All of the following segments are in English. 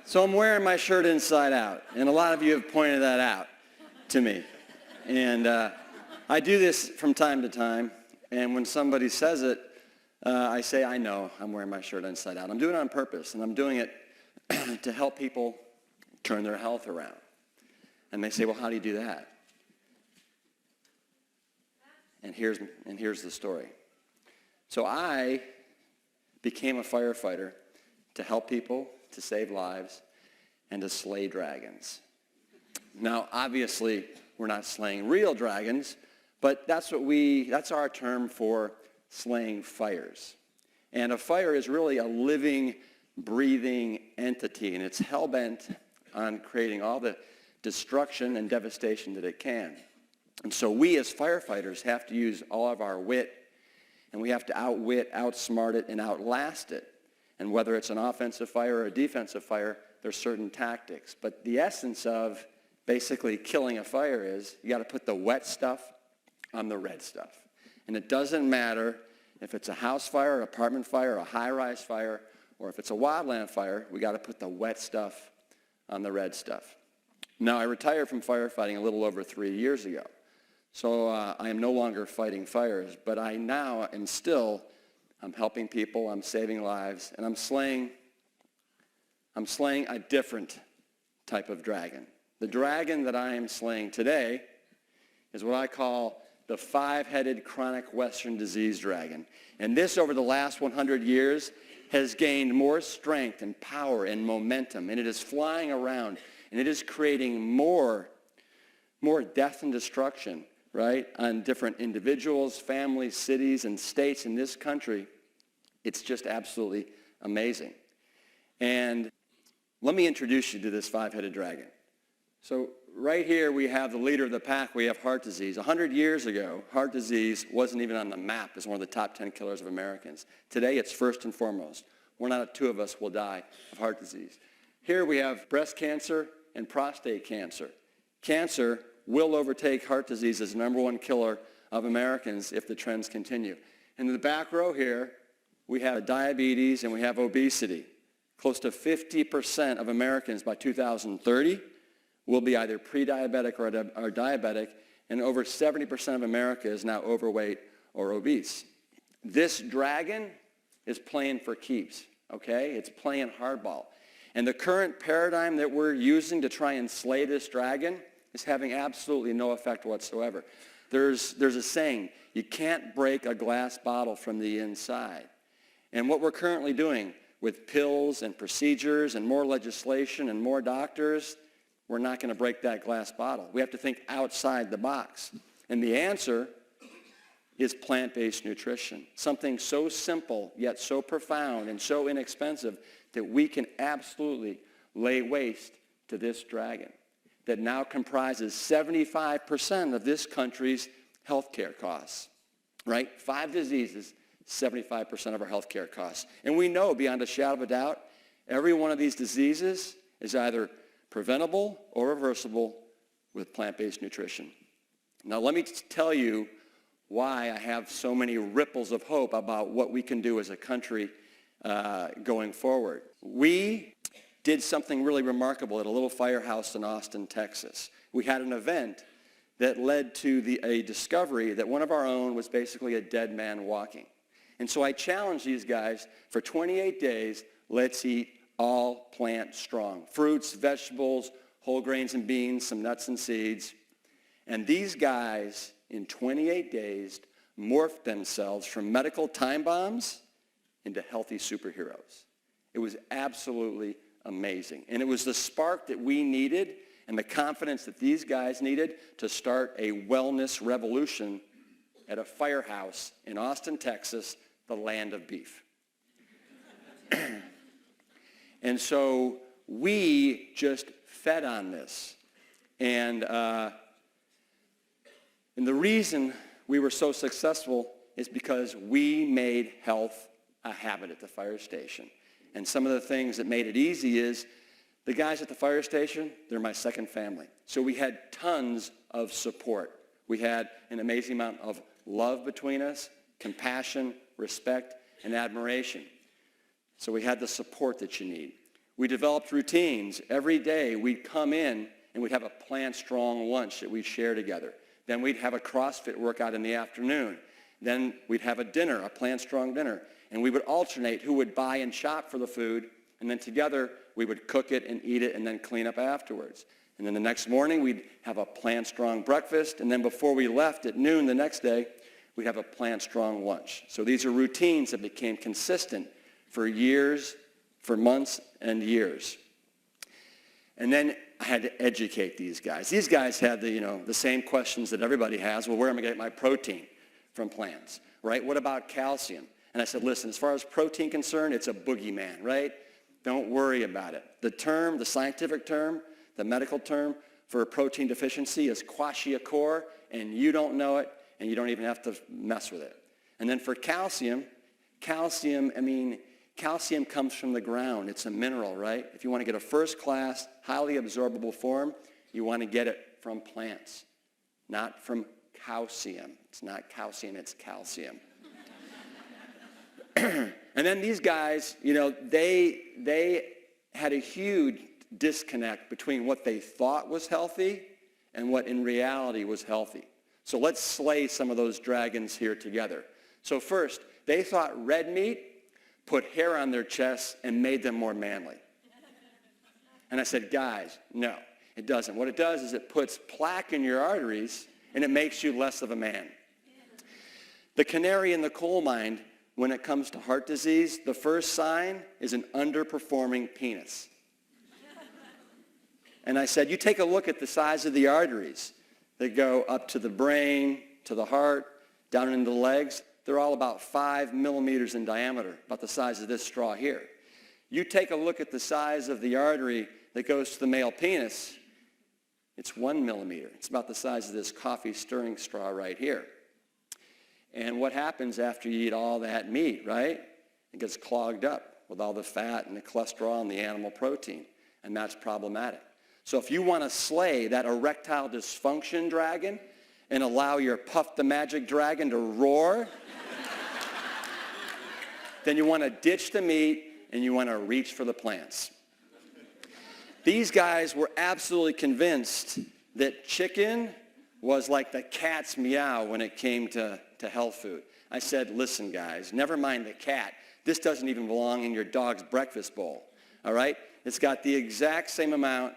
So I'm wearing my shirt inside out, and a lot of you have pointed that out to me. And I do this from time to time, and when somebody says it, I say, I know I'm wearing my shirt inside out. I'm doing it on purpose, and I'm doing it to help people turn their health around. And they say, well, how do you do that? And here's the story. So I became a firefighter to help people, to save lives, and to slay dragons. Now, obviously, we're not slaying real dragons, but that's our term for slaying fires. And a fire is really a living, breathing entity, and it's hell-bent on creating all the destruction and devastation that it can. And so we as firefighters have to use all of our wit, and we have to outwit, outsmart it, and outlast it. And whether it's an offensive fire or a defensive fire, there's certain tactics. But the essence of basically killing a fire is you got to put the wet stuff on the red stuff. And it doesn't matter if it's a house fire, an apartment fire, a high-rise fire, or if it's a wildland fire, we got to put the wet stuff on the red stuff. Now, I retired from firefighting a little over 3 years ago. So I am no longer fighting fires, but I now am still, I'm helping people, I'm saving lives, and I'm slaying a different type of dragon. The dragon that I am slaying today is what I call the five-headed chronic Western disease dragon. And this, over the last 100 years, has gained more strength and power and momentum, and it is flying around, and it is creating more death and destruction, right, on different individuals, families, cities, and states in this country. It's just absolutely amazing. And let me introduce you to this five-headed dragon. So right here we have the leader of the pack. We have heart disease. 100 years ago, heart disease wasn't even on the map as one of the top 10 killers of Americans. Today, it's first and foremost. 1 out of 2 of us will die of heart disease. Here we have breast cancer and prostate cancer. Cancer will overtake heart disease as the #1 killer of Americans if the trends continue. And in the back row here, we have diabetes and we have obesity. Close to 50% of Americans by 2030 will be either pre-diabetic or diabetic, and over 70% of America is now overweight or obese. This dragon is playing for keeps, okay? It's playing hardball. And the current paradigm that we're using to try and slay this dragon is having absolutely no effect whatsoever. There's a saying, you can't break a glass bottle from the inside. And what we're currently doing with pills and procedures and more legislation and more doctors, we're not going to break that glass bottle. We have to think outside the box. And the answer is plant-based nutrition. Something so simple yet so profound and so inexpensive that we can absolutely lay waste to this dragon that now comprises 75% of this country's healthcare costs, right? 5 diseases, 75% of our healthcare costs. And we know beyond a shadow of a doubt, every one of these diseases is either preventable or reversible with plant-based nutrition. Now let me tell you why I have so many ripples of hope about what we can do as a country going forward. We did something really remarkable at a little firehouse in Austin, Texas. We had an event that led to a discovery that one of our own was basically a dead man walking. And so I challenged these guys for 28 days, let's eat all plant strong. Fruits, vegetables, whole grains and beans, some nuts and seeds. And these guys, in 28 days, morphed themselves from medical time bombs into healthy superheroes. It was absolutely amazing. And it was the spark that we needed and the confidence that these guys needed to start a wellness revolution at a firehouse in Austin, Texas, the land of beef. And so we just fed on this. And the reason we were so successful is because we made health a habit at the fire station. And some of the things that made it easy is the guys at the fire station, they're my second family. So we had tons of support. We had an amazing amount of love between us, compassion, respect, and admiration. So we had the support that you need. We developed routines. Every day we'd come in and we'd have a plant-strong lunch that we'd share together. Then we'd have a CrossFit workout in the afternoon. Then we'd have a dinner, a plant-strong dinner. And we would alternate who would buy and shop for the food. And then together we would cook it and eat it and then clean up afterwards. And then the next morning we'd have a plant-strong breakfast. And then before we left at noon the next day, we'd have a plant-strong lunch. So these are routines that became consistent for years, for months and years. And then I had to educate these guys. These guys had the same questions that everybody has. Well, where am I going to get my protein from plants, right? What about calcium? And I said, listen, as far as protein concerned, it's a boogeyman, right? Don't worry about it. The term, the scientific term, the medical term for a protein deficiency is kwashiorkor, and you don't know it, and you don't even have to mess with it. And then for calcium comes from the ground. It's a mineral, right? If you want to get a first-class, highly absorbable form, you want to get it from plants, not from calcium. It's not calcium, it's calcium. And then these guys, they had a huge disconnect between what they thought was healthy and what in reality was healthy. So let's slay some of those dragons here together. So first, they thought red meat put hair on their chests and made them more manly. And I said, guys, no, it doesn't. What it does is it puts plaque in your arteries and it makes you less of a man. The canary in the coal mine, when it comes to heart disease, the first sign is an underperforming penis. And I said, you take a look at the size of the arteries that go up to the brain, to the heart, down into the legs. They're all about 5 millimeters in diameter, about the size of this straw here. You take a look at the size of the artery that goes to the male penis, it's 1 millimeter. It's about the size of this coffee stirring straw right here. And what happens after you eat all that meat, right? It gets clogged up with all the fat and the cholesterol and the animal protein, and that's problematic. So if you want to slay that erectile dysfunction dragon and allow your Puff the Magic Dragon to roar, then you want to ditch the meat and you want to reach for the plants. These guys were absolutely convinced that chicken was like the cat's meow when it came to health food. I said, listen guys, never mind the cat. This doesn't even belong in your dog's breakfast bowl, all right? It's got the exact same amount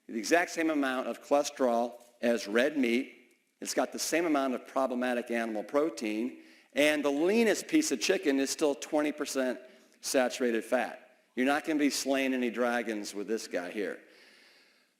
of cholesterol as red meat. It's got the same amount of problematic animal protein, and the leanest piece of chicken is still 20% saturated fat. You're not going to be slaying any dragons with this guy here.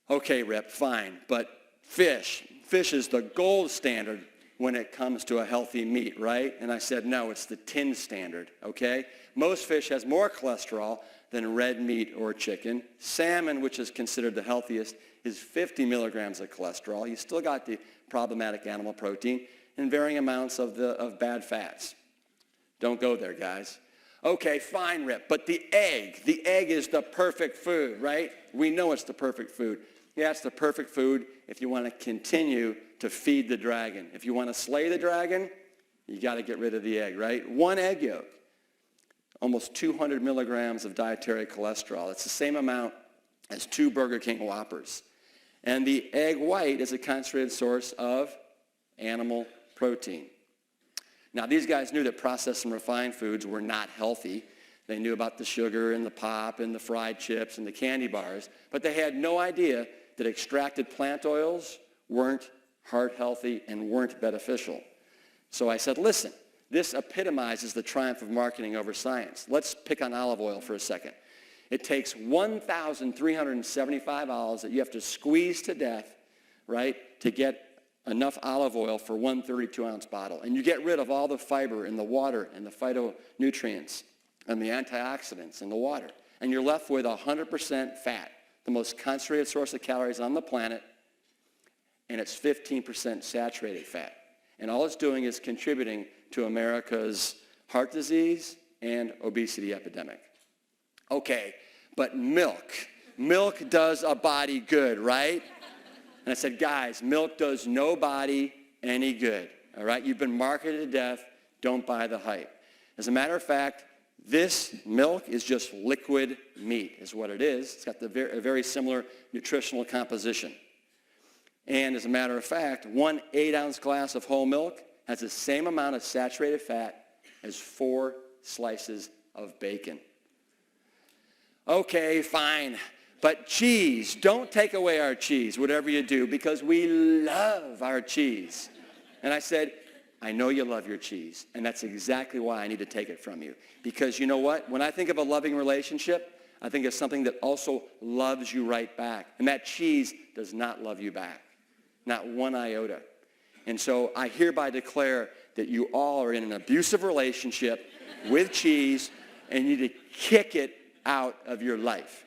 Okay, Rip, fine, but fish is the gold standard when it comes to a healthy meat, right? And I said, no, it's the tin standard, okay? Most fish has more cholesterol than red meat or chicken. Salmon, which is considered the healthiest, is 50 milligrams of cholesterol. You still got the problematic animal protein and varying amounts of bad fats. Don't go there, guys. Okay, fine, Rip, but the egg is the perfect food, right? We know it's the perfect food. Yeah, it's the perfect food if you want to continue to feed the dragon. If you want to slay the dragon, you got to get rid of the egg, right? One egg yolk, almost 200 milligrams of dietary cholesterol. It's the same amount as 2 Burger King Whoppers. And the egg white is a concentrated source of animal protein. Now, these guys knew that processed and refined foods were not healthy. They knew about the sugar and the pop and the fried chips and the candy bars, but they had no idea that extracted plant oils weren't heart healthy and weren't beneficial. So I said, listen, this epitomizes the triumph of marketing over science. Let's pick on olive oil for a second. It takes 1,375 olives that you have to squeeze to death, right, to get enough olive oil for one 32-ounce bottle. And you get rid of all the fiber in the water and the phytonutrients and the antioxidants in the water. And you're left with 100% fat, the most concentrated source of calories on the planet, and it's 15% saturated fat. And all it's doing is contributing to America's heart disease and obesity epidemic. Okay, but milk does a body good, right? And I said, guys, milk does no body any good, all right? You've been marketed to death. Don't buy the hype. As a matter of fact, This milk is just liquid meat is what it is. It's got a very similar nutritional composition. And as a matter of fact, 1 8-ounce glass of whole milk has the same amount of saturated fat as 4 slices of bacon. Okay, fine. But cheese, don't take away our cheese, whatever you do, because we love our cheese. And I said, I know you love your cheese, and that's exactly why I need to take it from you. Because you know what? When I think of a loving relationship, I think of something that also loves you right back. And that cheese does not love you back. Not 1 iota. And so I hereby declare that you all are in an abusive relationship with cheese, and you need to kick it out of your life.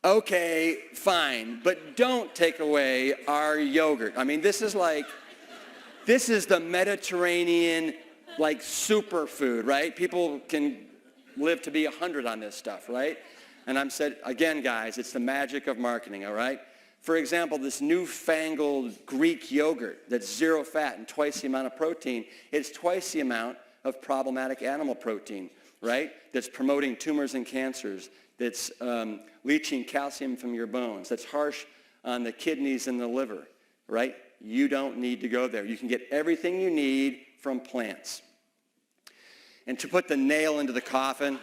Okay, fine, but don't take away our yogurt. I mean, this is the Mediterranean, like, superfood, right? People can live to be 100 on this stuff, right? And I'm said, again, guys, it's the magic of marketing, all right? For example, this newfangled Greek yogurt that's 0 fat and twice the amount of protein, it's twice the amount of problematic animal protein, right? That's promoting tumors and cancers, that's leaching calcium from your bones, that's harsh on the kidneys and the liver, right? You don't need to go there. You can get everything you need from plants. And to put the nail into the coffin,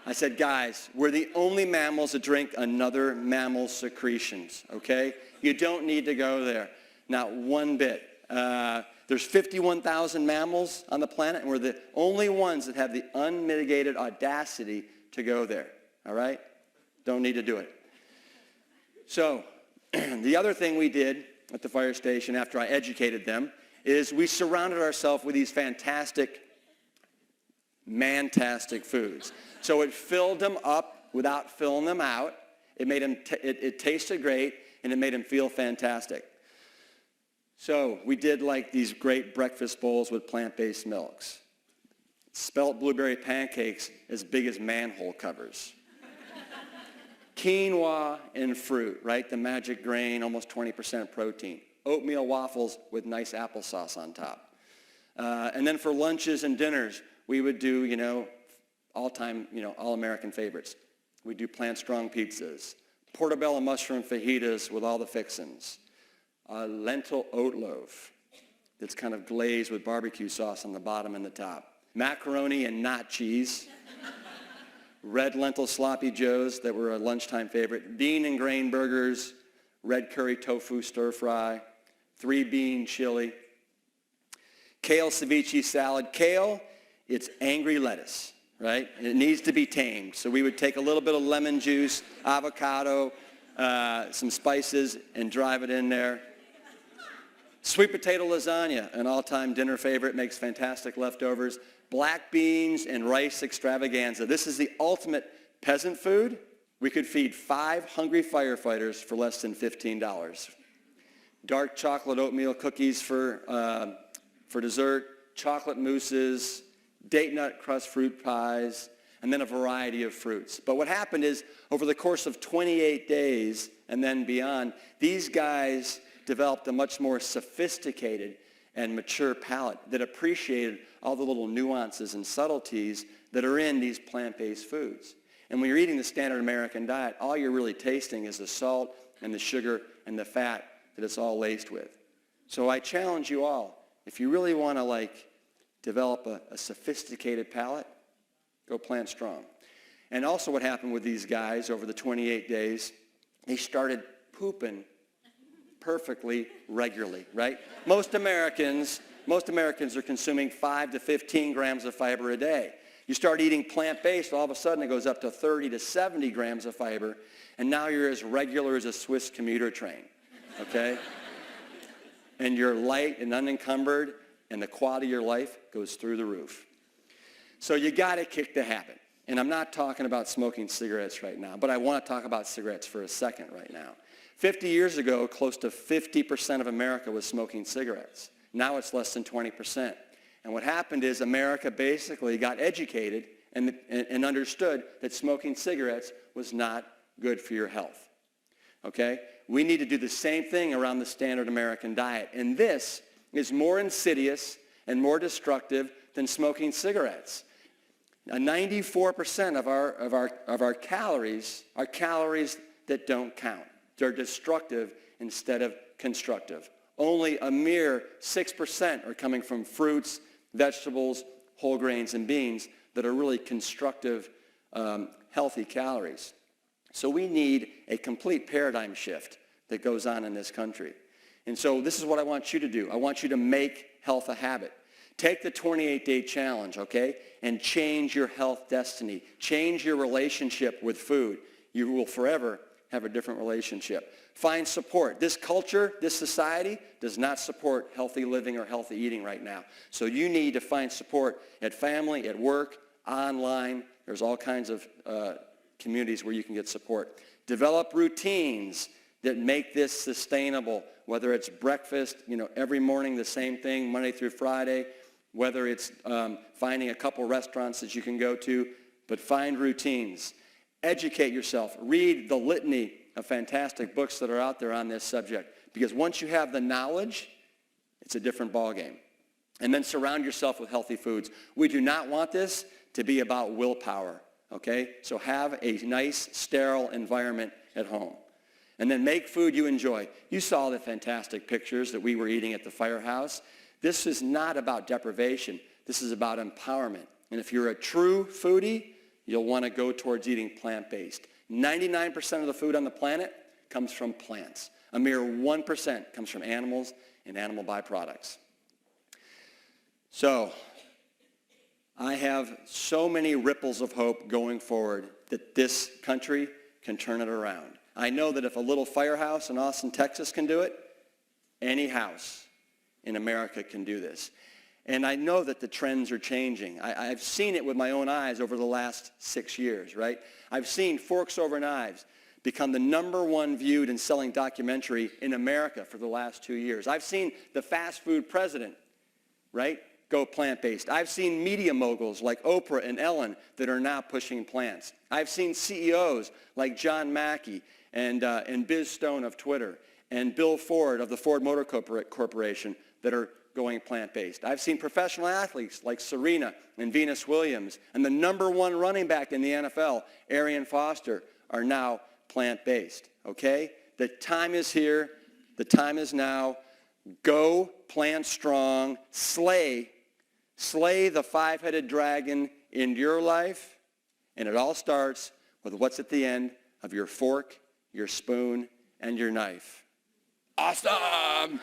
I said, guys, we're the only mammals that drink another mammal's secretions, okay? You don't need to go there. Not one bit. There's 51,000 mammals on the planet, and we're the only ones that have the unmitigated audacity to go there, all right? Don't need to do it. So the other thing we did at the fire station after I educated them is we surrounded ourselves with these fantastic, mantastic foods. So it filled them up without filling them out. It made them it tasted great, and it made them feel fantastic. So we did like these great breakfast bowls with plant-based milks. Spelt blueberry pancakes as big as manhole covers. Quinoa and fruit, right? The magic grain, almost 20% protein. Oatmeal waffles with nice applesauce on top. And then for lunches and dinners, we would do, all-time, all-American favorites. We'd do plant-strong pizzas, portobello mushroom fajitas with all the fixins, a lentil oat loaf that's kind of glazed with barbecue sauce on the bottom and the top, macaroni and not cheese, red lentil sloppy joes that were a lunchtime favorite, bean and grain burgers, red curry tofu stir fry, 3-bean chili, kale ceviche salad. Kale, it's angry lettuce, right? And it needs to be tamed. So we would take a little bit of lemon juice, avocado, some spices, and drive it in there. Sweet potato lasagna, an all-time dinner favorite, makes fantastic leftovers. Black beans and rice extravaganza. This is the ultimate peasant food. We could feed 5 hungry firefighters for less than $15. Dark chocolate oatmeal cookies for dessert, chocolate mousses, date nut crust fruit pies, and then a variety of fruits. But what happened is, over the course of 28 days and then beyond, these guys developed a much more sophisticated and mature palate that appreciated all the little nuances and subtleties that are in these plant-based foods. And when you're eating the standard American diet, all you're really tasting is the salt and the sugar and the fat that it's all laced with. So I challenge you all, if you really want to develop a sophisticated palate, go plant strong. And also what happened with these guys over the 28 days, they started pooping perfectly regularly, right? Most Americans are consuming 5 to 15 grams of fiber a day. You start eating plant-based, all of a sudden it goes up to 30 to 70 grams of fiber, and now you're as regular as a Swiss commuter train, okay? And you're light and unencumbered, and the quality of your life goes through the roof. So you got to kick the habit. And I'm not talking about smoking cigarettes right now, but I want to talk about cigarettes for a second right now. 50 years ago, close to 50% of America was smoking cigarettes. Now it's less than 20%. And what happened is America basically got educated and understood that smoking cigarettes was not good for your health. Okay? We need to do the same thing around the standard American diet. And this is more insidious and more destructive than smoking cigarettes. 94% of our calories are calories that don't count. They're destructive instead of constructive. Only a mere 6% are coming from fruits, vegetables, whole grains, and beans that are really constructive, healthy calories. So we need a complete paradigm shift that goes on in this country. And so this is what I want you to do. I want you to make health a habit. Take the 28-day challenge, okay, and change your health destiny. Change your relationship with food. You will forever have a different relationship. Find support. This culture, this society does not support healthy living or healthy eating right now. So you need to find support at family, at work, online. There's all kinds of communities where you can get support. Develop routines that make this sustainable, whether it's breakfast, every morning the same thing, Monday through Friday, whether it's finding a couple restaurants that you can go to, but find routines. Educate yourself. Read the litany of fantastic books that are out there on this subject, because once you have the knowledge, it's a different ballgame. And then surround yourself with healthy foods. We do not want this to be about willpower, okay? So have a nice, sterile environment at home. And then make food you enjoy. You saw the fantastic pictures that we were eating at the firehouse. This is not about deprivation. This is about empowerment. And if you're a true foodie, you'll want to go towards eating plant-based. 99% of the food on the planet comes from plants. A mere 1% comes from animals and animal byproducts. So, I have so many ripples of hope going forward that this country can turn it around. I know that if a little firehouse in Austin, Texas can do it, any house in America can do this. And I know that the trends are changing. I've seen it with my own eyes over the last 6 years, right? I've seen Forks Over Knives become the #1 viewed and selling documentary in America for the last 2 years. I've seen the fast food president, right, go plant-based. I've seen media moguls like Oprah and Ellen that are now pushing plants. I've seen CEOs like John Mackey and Biz Stone of Twitter and Bill Ford of the Ford Motor Corporation that are going plant-based. I've seen professional athletes like Serena and Venus Williams and the #1 running back in the NFL, Arian Foster, are now plant-based, okay? The time is here. The time is now. Go plant strong. Slay the five-headed dragon in your life, and it all starts with what's at the end of your fork, your spoon, and your knife. Awesome!